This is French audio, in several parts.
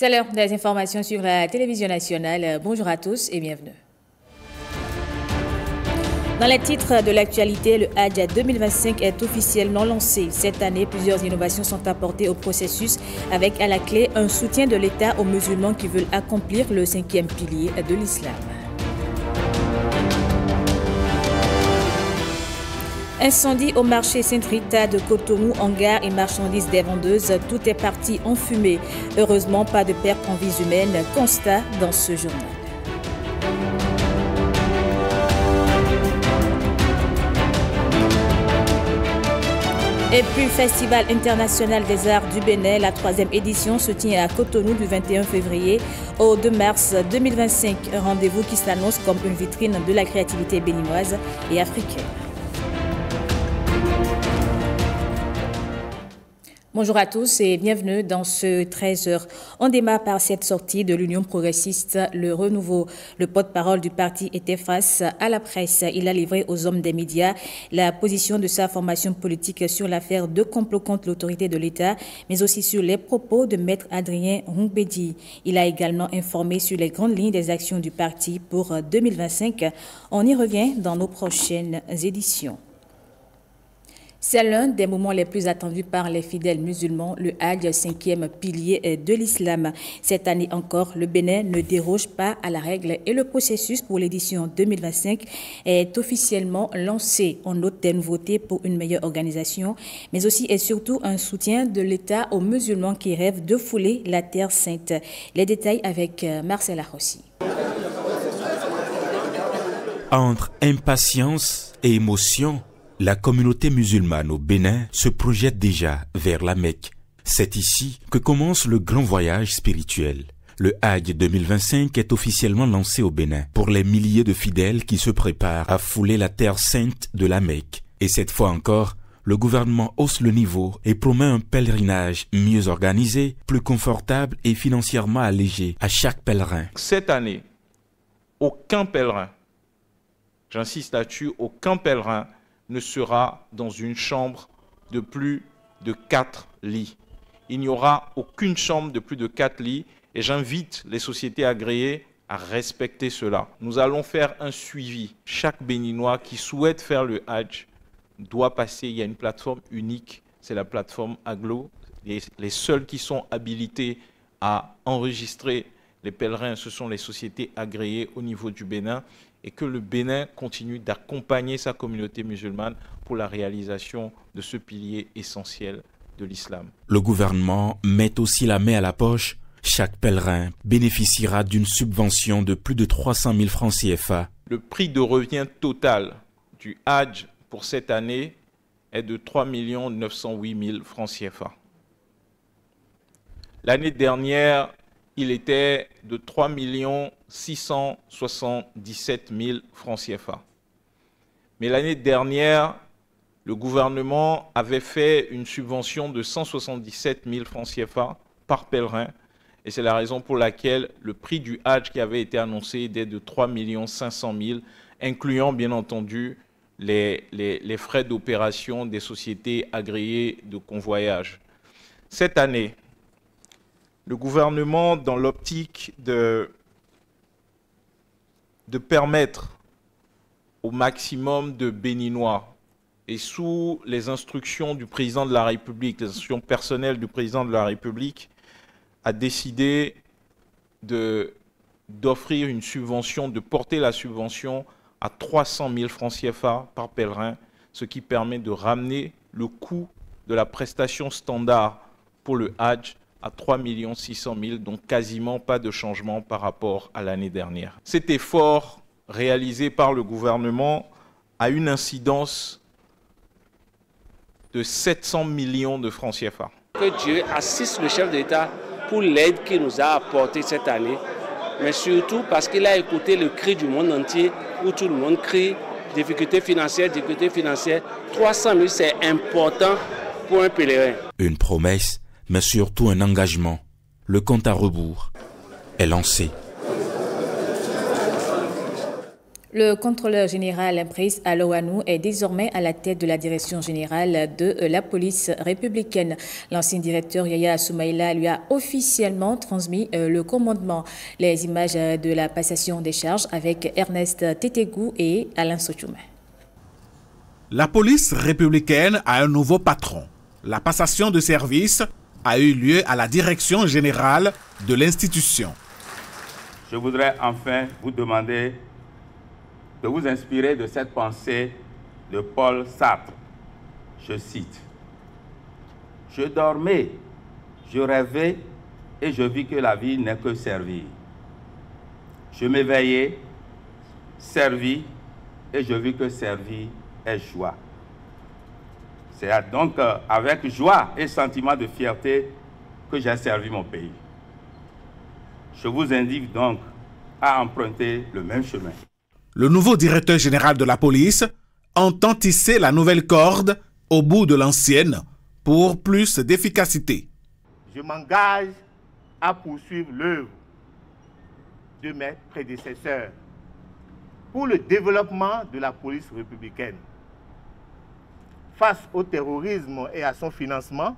C'est l'heure des informations sur la télévision nationale. Bonjour à tous et bienvenue. Dans les titres de l'actualité, le Hajj 2025 est officiellement lancé. Cette année, plusieurs innovations sont apportées au processus avec à la clé un soutien de l'État aux musulmans qui veulent accomplir le 5e pilier de l'islam. Incendie au marché Sainte-Rita de Cotonou, hangars et marchandises des vendeuses, tout est parti en fumée. Heureusement, pas de perte en vies humaines, constat dans ce journal. Et puis, Festival international des arts du Bénin, la 3e édition se tient à Cotonou du 21 février au 2 mars 2025. Un rendez-vous qui s'annonce comme une vitrine de la créativité béninoise et africaine. Bonjour à tous et bienvenue dans ce 13h. On démarre par cette sortie de l'Union progressiste. Le renouveau, le porte-parole du parti était face à la presse. Il a livré aux hommes des médias la position de sa formation politique sur l'affaire de complot contre l'autorité de l'État, mais aussi sur les propos de Maître Adrien Roumbédi. Il a également informé sur les grandes lignes des actions du parti pour 2025. On y revient dans nos prochaines éditions. C'est l'un des moments les plus attendus par les fidèles musulmans, le Hajj, 5e pilier de l'islam. Cette année encore, le Bénin ne déroge pas à la règle et le processus pour l'édition 2025 est officiellement lancé. On note des nouveautés pour une meilleure organisation, mais aussi et surtout un soutien de l'État aux musulmans qui rêvent de fouler la Terre Sainte. Les détails avec Marcela Rossi. Entre impatience et émotion, la communauté musulmane au Bénin se projette déjà vers la Mecque. C'est ici que commence le grand voyage spirituel. Le Hajj 2025 est officiellement lancé au Bénin pour les milliers de fidèles qui se préparent à fouler la terre sainte de la Mecque. Et cette fois encore, le gouvernement hausse le niveau et promet un pèlerinage mieux organisé, plus confortable et financièrement allégé à chaque pèlerin. Cette année, aucun pèlerin, j'insiste là-dessus, aucun pèlerin ne sera dans une chambre de plus de 4 lits. Il n'y aura aucune chambre de plus de 4 lits et j'invite les sociétés agréées à respecter cela. Nous allons faire un suivi. Chaque Béninois qui souhaite faire le Hajj doit passer. Il y a une plateforme unique, c'est la plateforme Aglo. Les seuls qui sont habilités à enregistrer les pèlerins, ce sont les sociétés agréées au niveau du Bénin. Et que le Bénin continue d'accompagner sa communauté musulmane pour la réalisation de ce pilier essentiel de l'islam. Le gouvernement met aussi la main à la poche. Chaque pèlerin bénéficiera d'une subvention de plus de 300 000 francs CFA. Le prix de revient total du Hajj pour cette année est de 3 908 000 francs CFA. L'année dernière, il était de 3 677 000 francs CFA. Mais l'année dernière, le gouvernement avait fait une subvention de 177 000 francs CFA par pèlerin. Et c'est la raison pour laquelle le prix du Hajj qui avait été annoncé était de 3 500 000, incluant bien entendu les frais d'opération des sociétés agréées de convoyage. Cette année, le gouvernement, dans l'optique de permettre au maximum de Béninois et sous les instructions du président de la République, les instructions personnelles du président de la République, a décidé d'offrir une subvention, de porter la subvention à 300 000 francs CFA par pèlerin, ce qui permet de ramener le coût de la prestation standard pour le Hajj à 3 600 000, donc quasiment pas de changement par rapport à l'année dernière. Cet effort réalisé par le gouvernement a une incidence de 700 millions de francs CFA. Que Dieu assiste le chef d'État pour l'aide qu'il nous a apportée cette année, mais surtout parce qu'il a écouté le cri du monde entier où tout le monde crie difficultés financières, 300 000 c'est important pour un pèlerin. Une promesse, mais surtout un engagement. Le compte à rebours est lancé. Le contrôleur général Brice Alowanou est désormais à la tête de la direction générale de la police républicaine. L'ancien directeur Yaya Soumaïla lui a officiellement transmis le commandement. Les images de la passation des charges avec Ernest Tétégou et Alain Sochoumé. La police républicaine a un nouveau patron. La passation de service a eu lieu à la direction générale de l'institution. Je voudrais enfin vous demander de vous inspirer de cette pensée de Paul Sartre. Je cite: « Je dormais, je rêvais et je vis que la vie n'est que servir. Je m'éveillais, servis et je vis que servir est joie. » C'est donc avec joie et sentiment de fierté que j'ai servi mon pays. Je vous invite donc à emprunter le même chemin. Le nouveau directeur général de la police entend tisser la nouvelle corde au bout de l'ancienne pour plus d'efficacité. Je m'engage à poursuivre l'œuvre de mes prédécesseurs pour le développement de la police républicaine. Face au terrorisme et à son financement,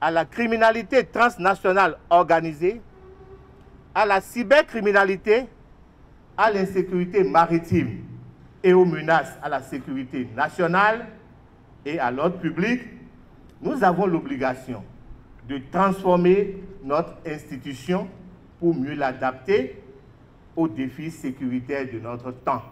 à la criminalité transnationale organisée, à la cybercriminalité, à l'insécurité maritime et aux menaces à la sécurité nationale et à l'ordre public, nous avons l'obligation de transformer notre institution pour mieux l'adapter aux défis sécuritaires de notre temps.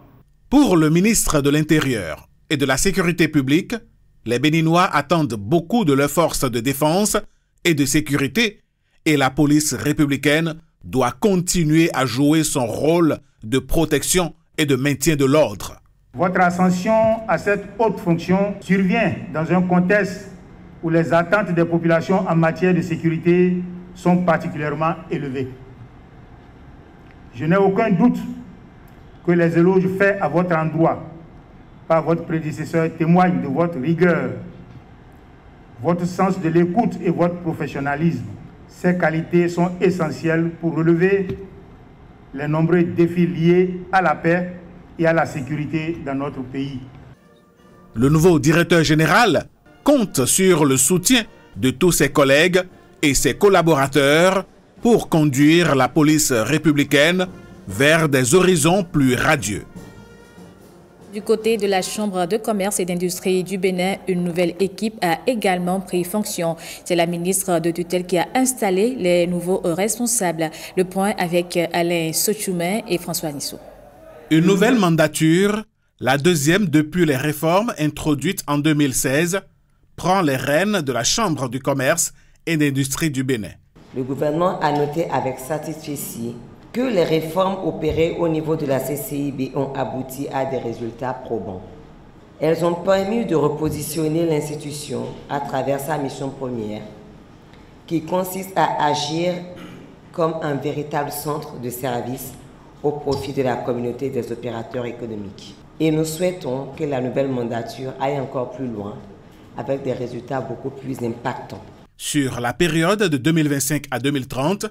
Pour le ministre de l'Intérieur et de la Sécurité publique, les Béninois attendent beaucoup de leurs forces de défense et de sécurité et la police républicaine doit continuer à jouer son rôle de protection et de maintien de l'ordre. Votre ascension à cette haute fonction survient dans un contexte où les attentes des populations en matière de sécurité sont particulièrement élevées. Je n'ai aucun doute que les éloges faits à votre endroit par votre prédécesseur témoignent de votre rigueur, votre sens de l'écoute et votre professionnalisme. Ces qualités sont essentielles pour relever les nombreux défis liés à la paix et à la sécurité dans notre pays. Le nouveau directeur général compte sur le soutien de tous ses collègues et ses collaborateurs pour conduire la police républicaine vers des horizons plus radieux. Du côté de la Chambre de commerce et d'industrie du Bénin, une nouvelle équipe a également pris fonction. C'est la ministre de tutelle qui a installé les nouveaux responsables. Le point avec Alain Sochoumé et François Nissou. Une nouvelle mandature, la deuxième depuis les réformes introduites en 2016, prend les rênes de la Chambre du commerce et d'industrie du Bénin. Le gouvernement a noté avec satisfaction que les réformes opérées au niveau de la CCIB ont abouti à des résultats probants. Elles ont permis de repositionner l'institution à travers sa mission première, qui consiste à agir comme un véritable centre de service au profit de la communauté des opérateurs économiques. Et nous souhaitons que la nouvelle mandature aille encore plus loin, avec des résultats beaucoup plus impactants. Sur la période de 2025 à 2030,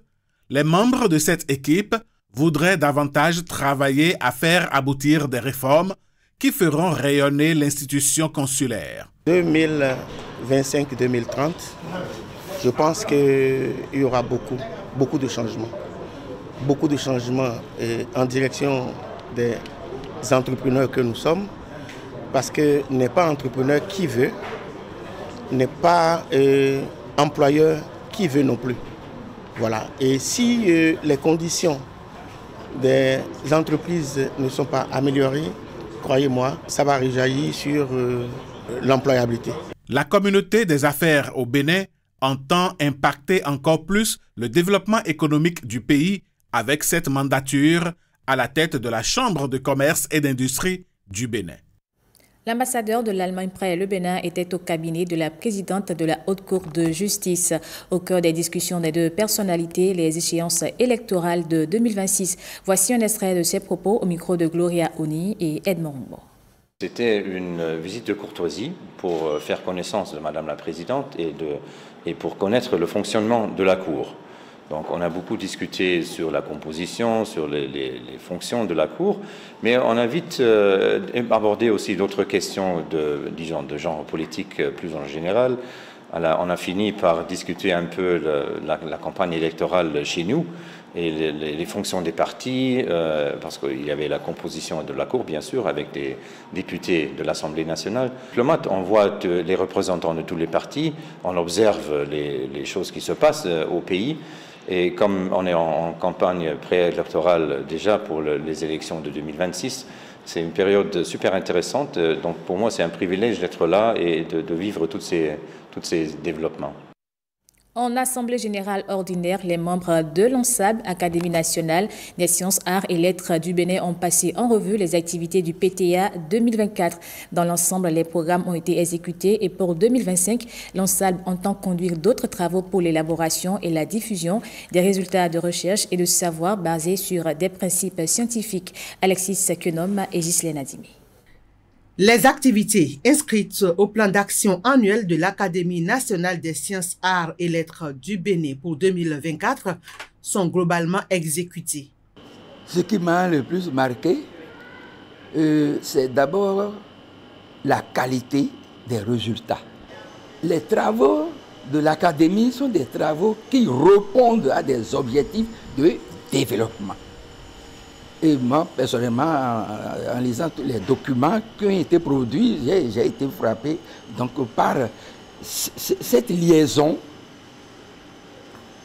les membres de cette équipe voudraient davantage travailler à faire aboutir des réformes qui feront rayonner l'institution consulaire. 2025-2030, je pense qu'il y aura beaucoup de changements. Beaucoup de changements en direction des entrepreneurs que nous sommes, parce que n'est pas entrepreneur qui veut, n'est pas employeur qui veut non plus. Voilà. Et si les conditions des entreprises ne sont pas améliorées, croyez-moi, ça va rejaillir sur l'employabilité. La communauté des affaires au Bénin entend impacter encore plus le développement économique du pays avec cette mandature à la tête de la Chambre de commerce et d'industrie du Bénin. L'ambassadeur de l'Allemagne près le Bénin était au cabinet de la présidente de la Haute Cour de justice. Au cœur des discussions des deux personnalités, les échéances électorales de 2026. Voici un extrait de ses propos au micro de Gloria Oni et Edmond Rumbo. C'était une visite de courtoisie pour faire connaissance de Madame la Présidente et pour connaître le fonctionnement de la Cour. Donc on a beaucoup discuté sur la composition, sur les fonctions de la Cour, mais on a vite abordé aussi d'autres questions de genre politique plus en général. On a fini par discuter un peu la campagne électorale chez nous et les fonctions des partis, parce qu'il y avait la composition de la Cour, bien sûr, avec des députés de l'Assemblée nationale. Diplomate, on voit les représentants de tous les partis, on observe les choses qui se passent au pays. Et comme on est en campagne préélectorale déjà pour les élections de 2026, c'est une période super intéressante. Donc pour moi, c'est un privilège d'être là et de vivre tous ces développements. En Assemblée générale ordinaire, les membres de l'ONSAB, Académie nationale des sciences, arts et lettres du Bénin, ont passé en revue les activités du PTA 2024. Dans l'ensemble, les programmes ont été exécutés et pour 2025, l'ONSAB entend conduire d'autres travaux pour l'élaboration et la diffusion des résultats de recherche et de savoir basés sur des principes scientifiques. Alexis Kenom et Ghislaine Adimi. Les activités inscrites au plan d'action annuel de l'Académie nationale des sciences, arts et lettres du Bénin pour 2024 sont globalement exécutées. Ce qui m'a le plus marqué, c'est d'abord la qualité des résultats. Les travaux de l'Académie sont des travaux qui répondent à des objectifs de développement. Et moi, personnellement, en lisant tous les documents qui ont été produits, j'ai été frappé donc, par cette liaison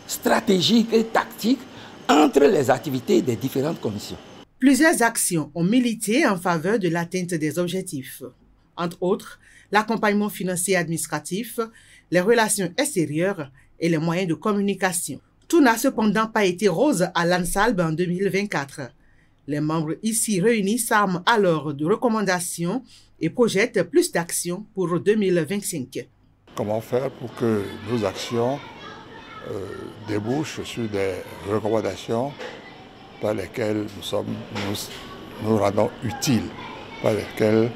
stratégique et tactique entre les activités des différentes commissions. Plusieurs actions ont milité en faveur de l'atteinte des objectifs. Entre autres, l'accompagnement financier et administratif, les relations extérieures et les moyens de communication. Tout n'a cependant pas été rose à l'ANSALB en 2024. Les membres ici réunis s'arment alors de recommandations et projettent plus d'actions pour 2025. Comment faire pour que nos actions débouchent sur des recommandations par lesquelles nous rendons utiles, par lesquelles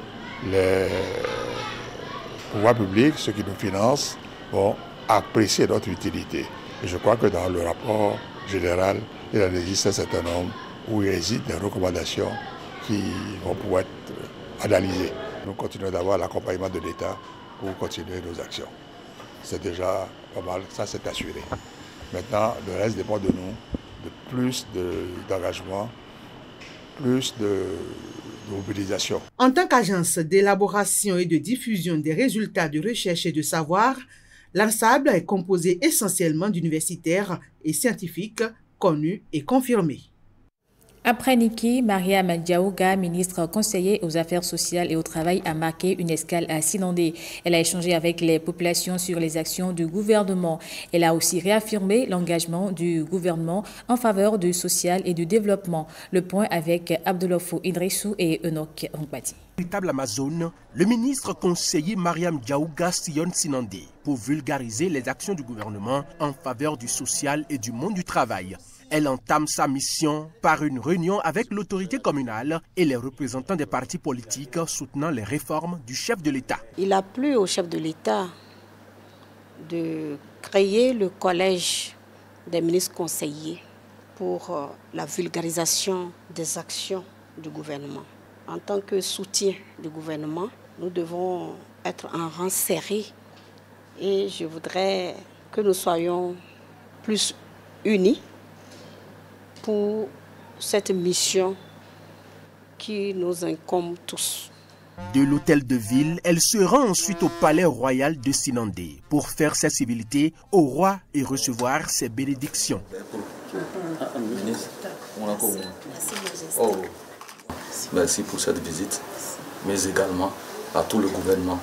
les pouvoirs publics, ceux qui nous financent, vont apprécier notre utilité. Et je crois que dans le rapport général, il en existe un certain nombre où il existe des recommandations qui vont pouvoir être analysées. Nous continuons d'avoir l'accompagnement de l'État pour continuer nos actions. C'est déjà pas mal, ça c'est assuré. Maintenant, le reste dépend de nous, de plus d'engagement, plus de mobilisation. En tant qu'agence d'élaboration et de diffusion des résultats de recherche et de savoir, l'ANSAB est composée essentiellement d'universitaires et scientifiques connus et confirmés. Après Niki, Mariam Diaouga, ministre conseiller aux Affaires sociales et au travail, a marqué une escale à Sinandé. Elle a échangé avec les populations sur les actions du gouvernement. Elle a aussi réaffirmé l'engagement du gouvernement en faveur du social et du développement. Le point avec Abdoulofo Idrissou et Enoch Ongbati. Véritable Amazone, le ministre conseiller Mariam Diaouga sillonne Sinandé pour vulgariser les actions du gouvernement en faveur du social et du monde du travail. Elle entame sa mission par une réunion avec l'autorité communale et les représentants des partis politiques soutenant les réformes du chef de l'État. Il a plu au chef de l'État de créer le collège des ministres conseillers pour la vulgarisation des actions du gouvernement. En tant que soutien du gouvernement, nous devons être en rang serré et je voudrais que nous soyons plus unis pour cette mission qui nous incombe tous. De l'hôtel de ville, elle se rend ensuite au palais royal de Sinandé pour faire ses civilités au roi et recevoir ses bénédictions. Merci pour cette visite, mais également à tout le gouvernement.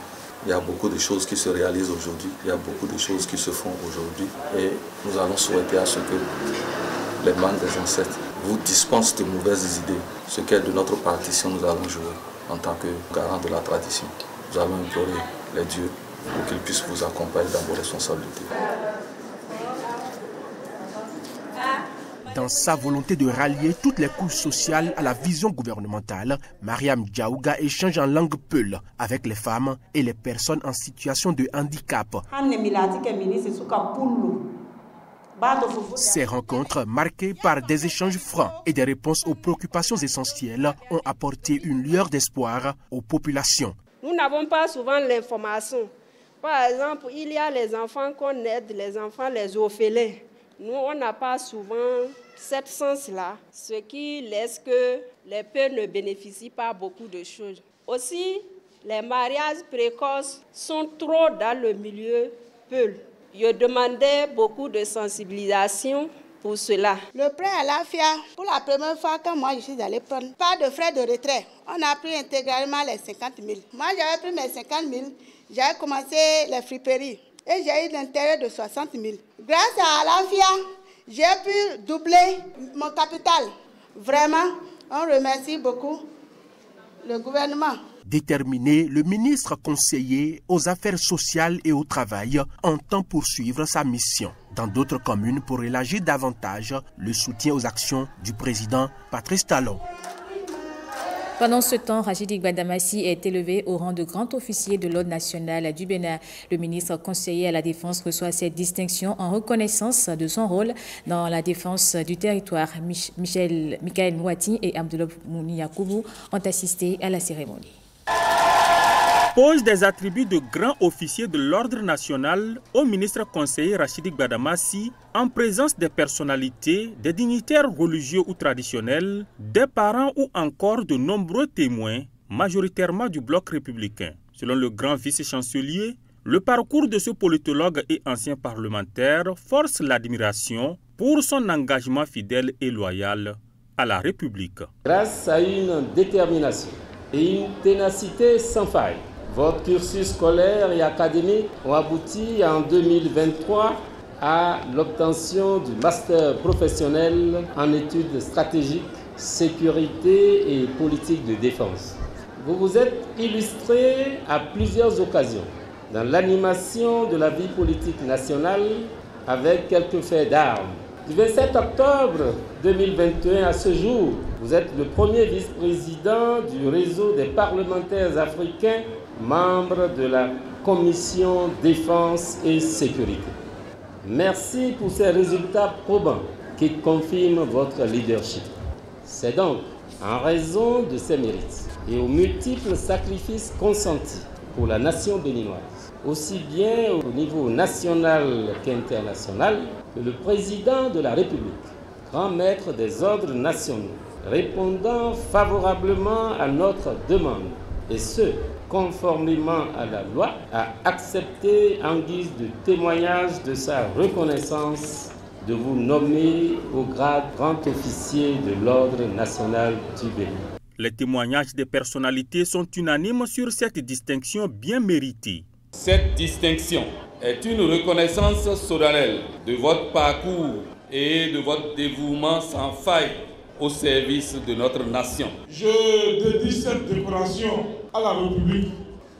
Il y a beaucoup de choses qui se réalisent aujourd'hui, il y a beaucoup de choses qui se font aujourd'hui et nous allons souhaiter à ce que les membres des ancêtres vous dispensent de mauvaises idées. Ce qu'est de notre partition, nous allons jouer en tant que garant de la tradition. Nous allons implorer les dieux pour qu'ils puissent vous accompagner dans vos responsabilités. Dans sa volonté de rallier toutes les couches sociales à la vision gouvernementale, Mariam Diaouga échange en langue peul avec les femmes et les personnes en situation de handicap. Ces rencontres, marquées par des échanges francs et des réponses aux préoccupations essentielles, ont apporté une lueur d'espoir aux populations. Nous n'avons pas souvent l'information. Par exemple, il y a les enfants qu'on aide, les enfants, les orphelins. Nous, on n'a pas souvent cette sens-là, ce qui laisse que les pères ne bénéficient pas beaucoup de choses. Aussi, les mariages précoces sont trop dans le milieu Peul. Je demandais beaucoup de sensibilisation pour cela. Le prêt à l'AFIA, pour la première fois quand moi je suis allée prendre, pas de frais de retrait. On a pris intégralement les 50 000. Moi j'avais pris mes 50 000, j'avais commencé les friperies et j'ai eu l'intérêt de 60 000. Grâce à l'AFIA, j'ai pu doubler mon capital. Vraiment, on remercie beaucoup le gouvernement. Déterminé, le ministre conseiller aux affaires sociales et au travail entend poursuivre sa mission dans d'autres communes pour élargir davantage le soutien aux actions du président Patrice Talon. Pendant ce temps, Rachidi Gbadamassi est élevé au rang de grand officier de l'ordre national du Bénin. Le ministre conseiller à la Défense reçoit cette distinction en reconnaissance de son rôle dans la défense du territoire. Michael Nwati et Abdoulaye Mouni Yakoubou ont assisté à la cérémonie. Pose des attributs de grand officier de l'ordre national au ministre conseiller Rachidi Gbadamassi en présence des personnalités, des dignitaires religieux ou traditionnels, des parents ou encore de nombreux témoins, majoritairement du bloc républicain. Selon le grand vice-chancelier, le parcours de ce politologue et ancien parlementaire force l'admiration pour son engagement fidèle et loyal à la République. Grâce à une détermination et une ténacité sans faille, votre cursus scolaire et académique ont abouti en 2023 à l'obtention du master professionnel en études stratégiques, sécurité et politique de défense. Vous vous êtes illustré à plusieurs occasions dans l'animation de la vie politique nationale avec quelques faits d'armes. Du 27 octobre 2021 à ce jour, vous êtes le premier vice-président du réseau des parlementaires africains, membre de la Commission Défense et Sécurité. Merci pour ces résultats probants qui confirment votre leadership. C'est donc en raison de ces mérites et aux multiples sacrifices consentis pour la nation béninoise, aussi bien au niveau national qu'international, que le président de la République, grand maître des ordres nationaux, répondant favorablement à notre demande, et ce, conformément à la loi, a accepté en guise de témoignage de sa reconnaissance de vous nommer au grade grand officier de l'ordre national du Bénin. Les témoignages des personnalités sont unanimes sur cette distinction bien méritée. Cette distinction est une reconnaissance solennelle de votre parcours et de votre dévouement sans faille au service de notre nation. Je dédie cette décoration à la République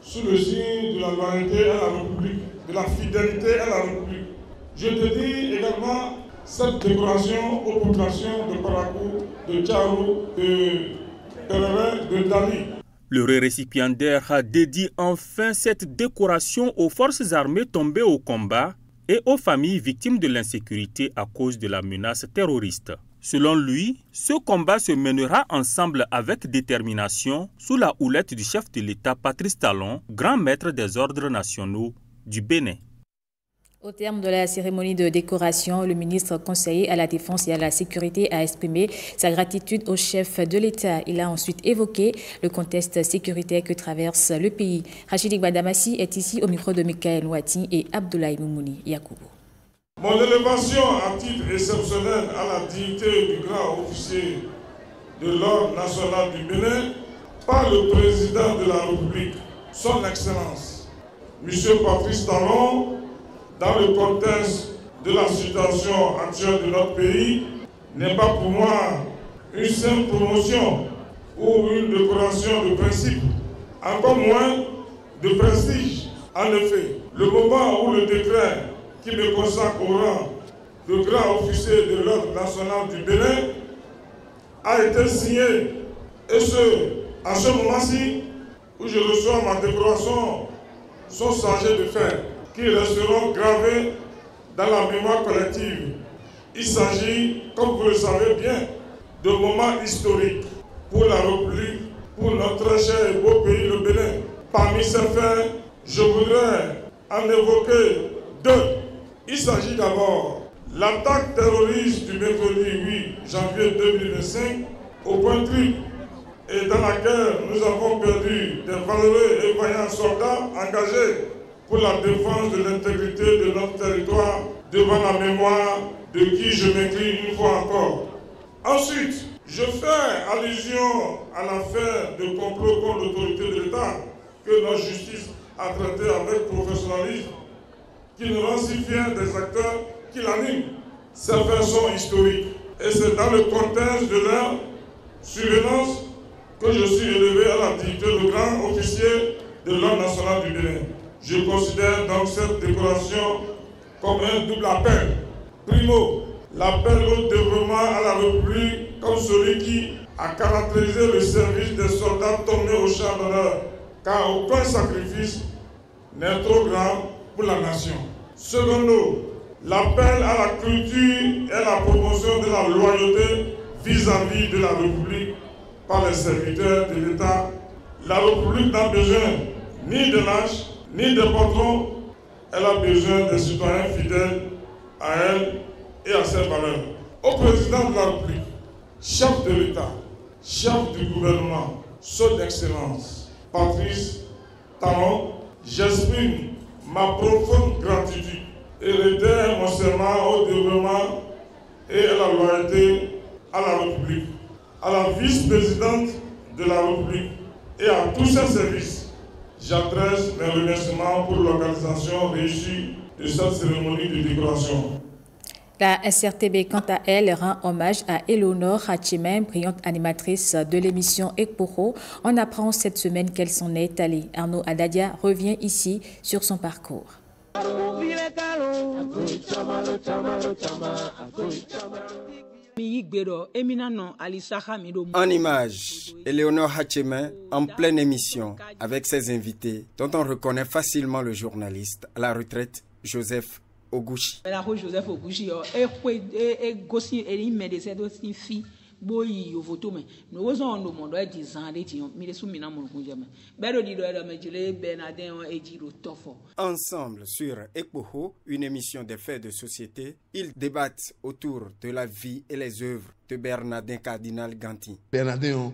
sous le signe de la loyauté à la République, de la fidélité à la République. Je dédie également cette décoration aux populations de Parakou, de Tcharo, de Pérévé, de Dali. Le récipiendaire dédie enfin cette décoration aux forces armées tombées au combat et aux familles victimes de l'insécurité à cause de la menace terroriste. Selon lui, ce combat se mènera ensemble avec détermination sous la houlette du chef de l'État Patrice Talon, grand maître des ordres nationaux du Bénin. Au terme de la cérémonie de décoration, le ministre conseiller à la Défense et à la Sécurité a exprimé sa gratitude au chef de l'État. Il a ensuite évoqué le contexte sécuritaire que traverse le pays. Rachidi Gbadamassi est ici au micro de Michael Nwati et Abdoulaye Mouni Yakoubou. Mon élévation à titre exceptionnel à la dignité du grand officier de l'ordre national du Bénin par le président de la République, son Excellence, M. Patrice Talon, dans le contexte de la situation actuelle de notre pays, n'est pas pour moi une simple promotion ou une décoration de principe, encore moins de prestige. En effet, le moment où le décret qui me consacre au rang de grand officier de l'ordre national du Bénin a été signé, et à ce moment-ci où je reçois ma décoration, sont chargés de faire, qui resteront gravés dans la mémoire collective Il s'agit, comme vous le savez bien, de moments historiques pour la République, pour notre cher et beau pays, le Bénin. Parmi ces faits, je voudrais en évoquer deux. Il s'agit d'abord l'attaque terroriste du mercredi 8 janvier 2025 au Point Triple, et dans laquelle nous avons perdu des valeureux et vaillants soldats engagés pour la défense de l'intégrité de notre territoire devant la mémoire de qui je m'incline une fois encore. Ensuite, je fais allusion à l'affaire de complot contre l'autorité de l'État que notre justice a traité avec professionnalisme, qui nous rend si fiers des acteurs qui l'animent. Ces faits sont historiques et c'est dans le contexte de leur surveillance que je suis élevé à la dignité de grand officier de l'Ordre national du Bénin. Je considère donc cette décoration comme un double appel. Primo, l'appel au développement à la République comme celui qui a caractérisé le service des soldats tombés au champ d'honneur, car aucun sacrifice n'est trop grand pour la nation. Secondo, l'appel à la culture et la promotion de la loyauté vis-à-vis de la République par les serviteurs de l'État. La République n'a besoin ni de lâches, ni de patrons. Elle a besoin des citoyens fidèles à elle et à ses valeurs. Au président de la République, chef de l'État, chef du gouvernement, son Excellence, Patrice Talon, j'exprime ma profonde gratitude et réitère mon serment au développement et à la loyauté à la République, à la vice-présidente de la République et à tous ses services. J'adresse mes remerciements pour l'organisation réussie de cette cérémonie de décoration. La SRTB, quant à elle, rend hommage à Éléonore Hatchemin, brillante animatrice de l'émission Ekporo. On apprend cette semaine qu'elle s'en est allée. Arnaud Adadia revient ici sur son parcours. En image, Éléonore Hatchemin en pleine émission avec ses invités, dont on reconnaît facilement le journaliste à la retraite Joseph Oguchi. Ensemble sur Ekpoho, une émission des faits de société, ils débattent autour de la vie et les œuvres de Bernardin Cardinal Ganty. Bernardin,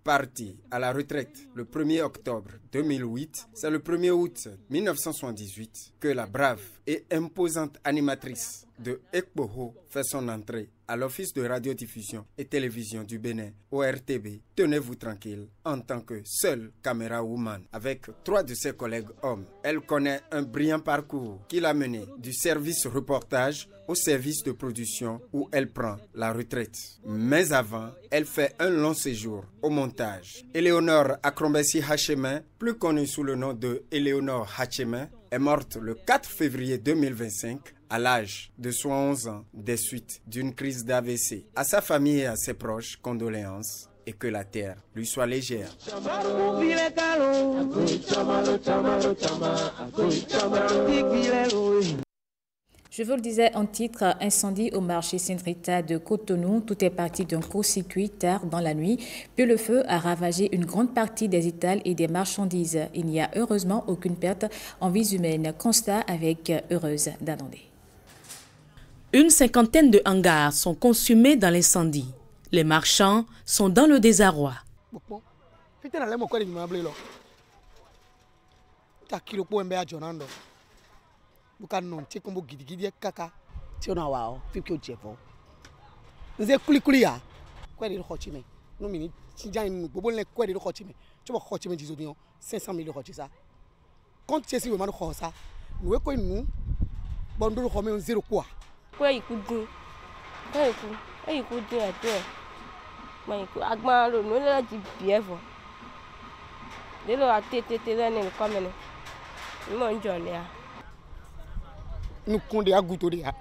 parti à la retraite le 1er octobre 2008, c'est le 1er août 1978 que la brave et imposante animatrice de Ekpoho fait son entrée à l'Office de radiodiffusion et télévision du Bénin, ORTB. Tenez-vous tranquille, en tant que seule caméra woman avec 3 de ses collègues hommes. Elle connaît un brillant parcours qui l'a mené du service reportage au service de production où elle prend la retraite. Mais avant, elle fait un long séjour au montage. Éléonore Akrombessi Hatchemin, plus connue sous le nom de Éléonore Hatchemin, est morte le 4 février 2025 à l'âge de 71 ans des suites d'une crise d'AVC. À sa famille et à ses proches, condoléances et que la terre lui soit légère. Je vous le disais en titre, incendie au marché Saint-Rita de Cotonou. Tout est parti d'un court-circuit tard dans la nuit. Puis le feu a ravagé une grande partie des étals et des marchandises. Il n'y a heureusement aucune perte en vies humaines. Constat avec Heureuse Danondé. Une cinquantaine de hangars sont consumés dans l'incendie. Les marchands sont dans le désarroi. Nous comptons à goutter de ya.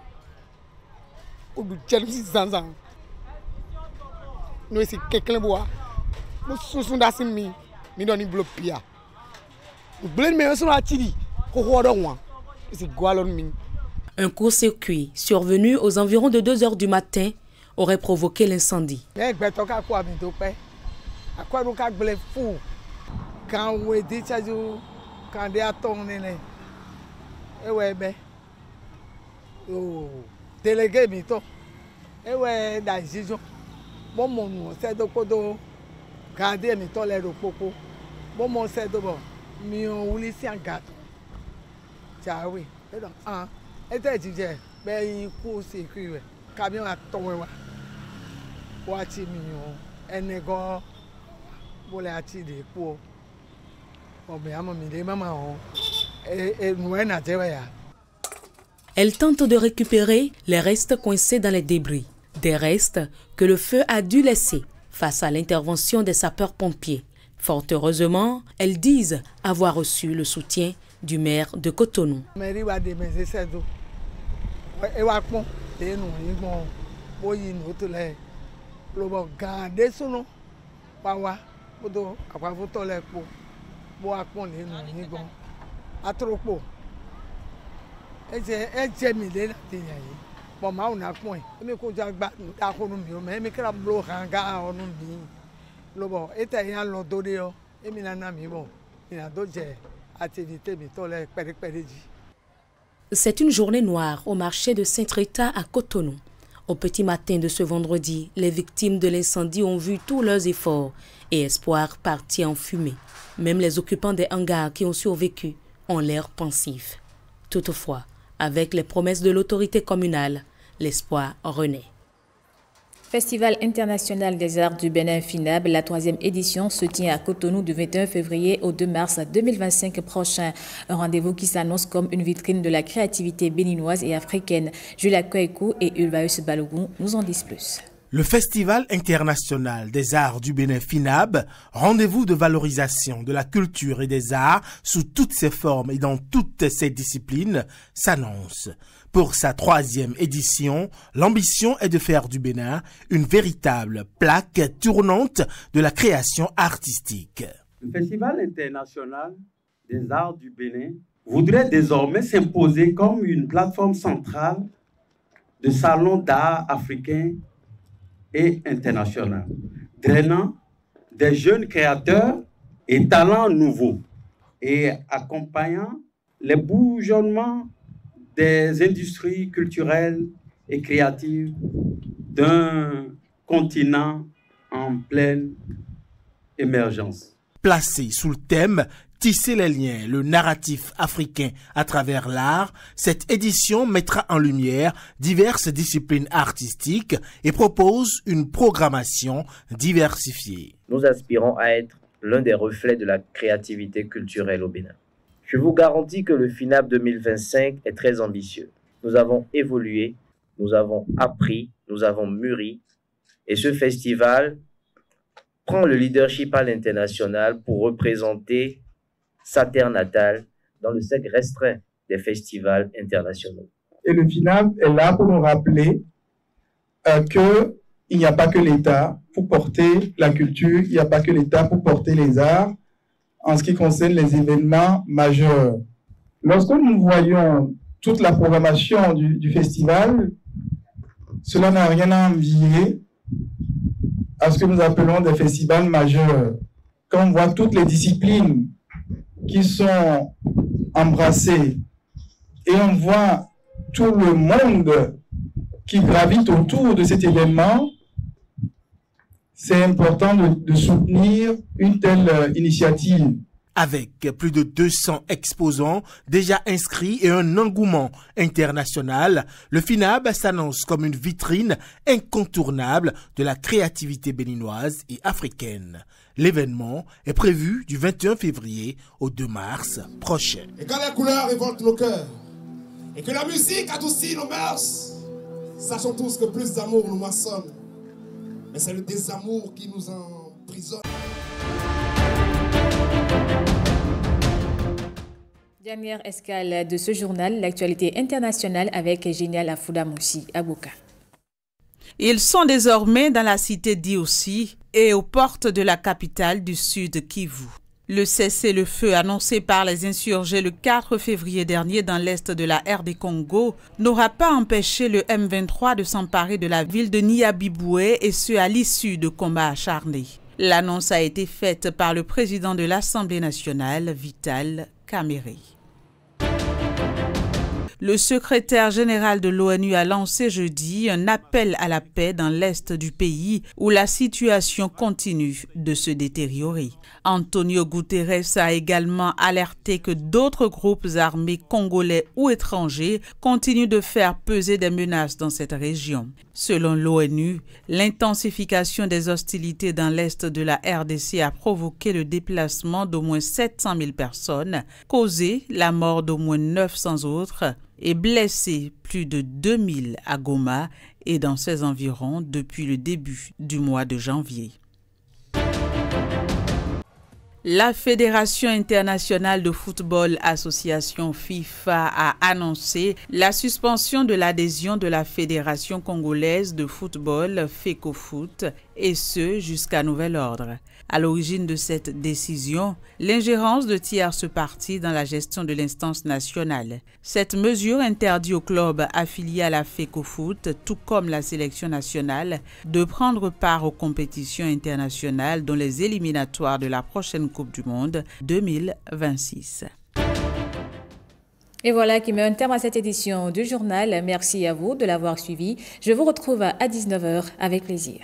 Au bout de quelques ans, nous sommes quelqu'un bois. Nous sommes d'assimi, nous donnons bloc pia. Un court-circuit survenu aux environs de 2 heures du matin aurait provoqué l'incendie. Elle tente de récupérer les restes coincés dans les débris, des restes que le feu a dû laisser face à l'intervention des sapeurs-pompiers. Fort heureusement, elles disent avoir reçu le soutien du maire de Cotonou. C'est une journée noire au marché de Saint-Rita à Cotonou. Au petit matin de ce vendredi, les victimes de l'incendie ont vu tous leurs efforts et espoirs partir en fumée. Même les occupants des hangars qui ont survécu ont l'air pensifs. Toutefois, avec les promesses de l'autorité communale, l'espoir renaît. Festival international des arts du Bénin FINAB, la 3e édition se tient à Cotonou du 21 février au 2 mars 2025 prochain. Un rendez-vous qui s'annonce comme une vitrine de la créativité béninoise et africaine. Julia Kouekou et Ulvaeus Balogun nous en disent plus. Le Festival international des arts du Bénin FINAB, rendez-vous de valorisation de la culture et des arts sous toutes ses formes et dans toutes ses disciplines, s'annonce. Pour sa 3e édition, l'ambition est de faire du Bénin une véritable plaque tournante de la création artistique. Le Festival international des arts du Bénin voudrait désormais s'imposer comme une plateforme centrale de salons d'art africains et international, drainant des jeunes créateurs et talents nouveaux et accompagnant les bourgeonnements des industries culturelles et créatives d'un continent en pleine émergence. Placé sous le thème « Tisser les liens, le narratif africain à travers l'art », cette édition mettra en lumière diverses disciplines artistiques et propose une programmation diversifiée. Nous aspirons à être l'un des reflets de la créativité culturelle au Bénin. Je vous garantis que le FINAB 2025 est très ambitieux. Nous avons évolué, nous avons appris, nous avons mûri, et ce festival prend le leadership à l'international pour représenter sa terre natale dans le cercle restreint des festivals internationaux. Et le FINAB est là pour nous rappeler qu'il n'y a pas que l'État pour porter la culture, il n'y a pas que l'État pour porter les arts en ce qui concerne les événements majeurs. Lorsque nous voyons toute la programmation du festival, cela n'a rien à envier à ce que nous appelons des festivals majeurs. Quand on voit toutes les disciplines qui sont embrassées et on voit tout le monde qui gravite autour de cet événement, c'est important de soutenir une telle initiative. Avec plus de 200 exposants déjà inscrits et un engouement international, le FINAB s'annonce comme une vitrine incontournable de la créativité béninoise et africaine. L'événement est prévu du 21 février au 2 mars prochain. Et quand les couleurs révoltent nos cœurs, et que la musique adoucit nos mœurs, sachons tous que plus d'amour nous moissonne, mais c'est le désamour qui nous emprisonne. Dernière escale de ce journal, l'actualité internationale avec Génial Afouda Moussi Abouka. Ils sont désormais dans la cité d'Iossi et aux portes de la capitale du sud Kivu. Le cessez-le-feu annoncé par les insurgés le 4 février dernier dans l'est de la RD Congo n'aura pas empêché le M23 de s'emparer de la ville de Nyabiboué et ce à l'issue de combats acharnés. L'annonce a été faite par le président de l'Assemblée nationale, Vital Kamerhe. Le secrétaire général de l'ONU a lancé jeudi un appel à la paix dans l'est du pays où la situation continue de se détériorer. Antonio Guterres a également alerté que d'autres groupes armés congolais ou étrangers continuent de faire peser des menaces dans cette région. Selon l'ONU, l'intensification des hostilités dans l'est de la RDC a provoqué le déplacement d'au moins 700 000 personnes, causé la mort d'au moins 900 autres et blessé plus de 2000 à Goma et dans ses environs depuis le début du mois de janvier. La Fédération internationale de football, association FIFA, a annoncé la suspension de l'adhésion de la Fédération congolaise de football, FECOFOOT, et ce jusqu'à nouvel ordre. À l'origine de cette décision, l'ingérence de tierces parties dans la gestion de l'instance nationale. Cette mesure interdit aux clubs affiliés à la FECOFOOT, tout comme la sélection nationale, de prendre part aux compétitions internationales dont les éliminatoires de la prochaine Coupe du Monde 2026. Et voilà qui met un terme à cette édition du journal. Merci à vous de l'avoir suivi. Je vous retrouve à 19h avec plaisir.